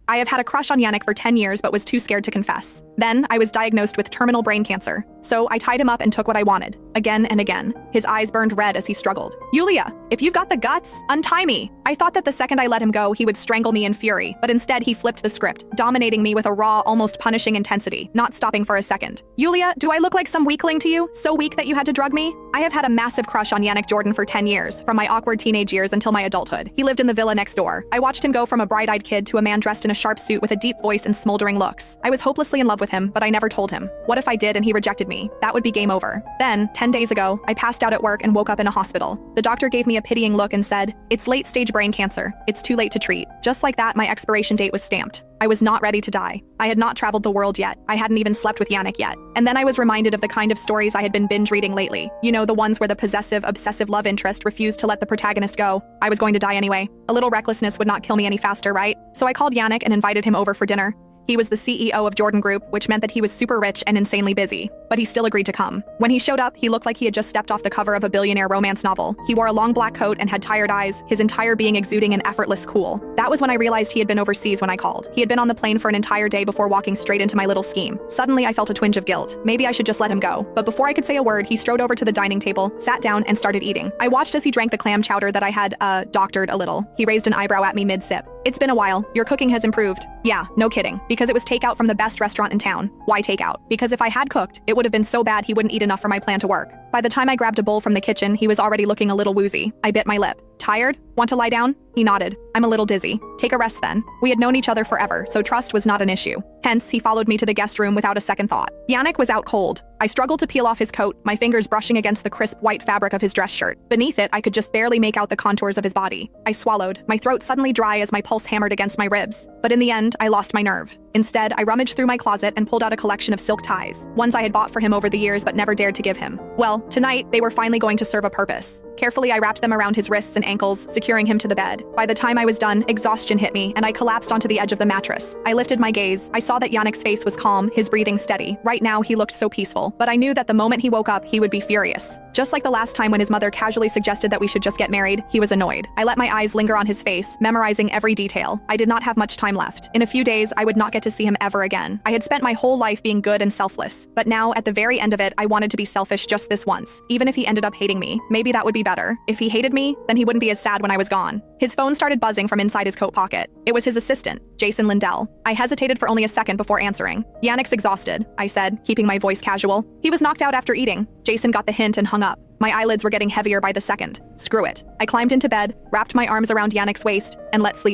I have had a crush on Yannick for 10 years but was too scared to confess. Then, I was diagnosed with terminal brain cancer. So, I tied him up and took what I wanted. Again and again. His eyes burned red as he struggled. Yulia, if you've got the guts, untie me. I thought that the second I let him go, he would strangle me in fury, but instead he flipped the script, dominating me with a raw, almost punishing intensity, not stopping for a second. Yulia, do I look like some weakling to you? So weak that you had to drug me? I have had a massive crush on Yannick Jordan for 10 years, from my awkward teenage years until my adulthood. He lived in the villa next door. I watched him go from a bright-eyed kid to a man dressed in a sharp suit with a deep voice and smoldering looks. I was hopelessly in love with him, but I never told him. What if I did and he rejected me? That would be game over. Then, 10 days ago, I passed out at work and woke up in a hospital. The doctor gave me a pitying look and said, "It's late-stage brain cancer. It's too late to treat." Just like that, my expiration date was stamped. I was not ready to die. I had not traveled the world yet. I hadn't even slept with Yannick yet. And then I was reminded of the kind of stories I had been binge reading lately. You know, the ones where the possessive, obsessive love interest refused to let the protagonist go. I was going to die anyway. A little recklessness would not kill me any faster, right? So I called Yannick and invited him over for dinner. He was the CEO of Jordan Group, which meant that he was super rich and insanely busy. But he still agreed to come. When he showed up, he looked like he had just stepped off the cover of a billionaire romance novel. He wore a long black coat and had tired eyes, his entire being exuding an effortless cool. That was when I realized he had been overseas when I called. He had been on the plane for an entire day before walking straight into my little scheme. Suddenly, I felt a twinge of guilt. Maybe I should just let him go. But before I could say a word, he strode over to the dining table, sat down, and started eating. I watched as he drank the clam chowder that I had, doctored a little. He raised an eyebrow at me mid-sip. "It's been a while. Your cooking has improved." Yeah, no kidding. Because it was takeout from the best restaurant in town. Why takeout? Because if I had cooked, it would have been so bad he wouldn't eat enough for my plan to work. By the time I grabbed a bowl from the kitchen, he was already looking a little woozy. I bit my lip. "Tired? Want to lie down?" He nodded. "I'm a little dizzy." "Take a rest then." We had known each other forever, so trust was not an issue. Hence, he followed me to the guest room without a second thought. Yannick was out cold. I struggled to peel off his coat, my fingers brushing against the crisp white fabric of his dress shirt. Beneath it, I could just barely make out the contours of his body. I swallowed, my throat suddenly dry as my pulse hammered against my ribs. But in the end, I lost my nerve. Instead, I rummaged through my closet and pulled out a collection of silk ties, ones I had bought for him over the years but never dared to give him. Well, tonight, they were finally going to serve a purpose. Carefully, I wrapped them around his wrists and ankles, securing him to the bed. By the time I was done, exhaustion hit me, and I collapsed onto the edge of the mattress. I lifted my gaze. I saw that Yannick's face was calm, his breathing steady. Right now, he looked so peaceful, but I knew that the moment he woke up, he would be furious. Just like the last time when his mother casually suggested that we should just get married, he was annoyed. I let my eyes linger on his face, memorizing every detail. I did not have much time left. In a few days, I would not get to see him ever again. I had spent my whole life being good and selfless, but now, at the very end of it, I wanted to be selfish just this once. Even if he ended up hating me, maybe that would be better. If he hated me, then he wouldn't be as sad when I was gone. His phone started buzzing from inside his coat pocket. It was his assistant, Jason Lindell. I hesitated for only a second before answering. "Yannick's exhausted," I said, keeping my voice casual. "He was knocked out after eating." Jason got the hint and hung up. My eyelids were getting heavier by the second. Screw it. I climbed into bed, wrapped my arms around Yannick's waist, and let sleep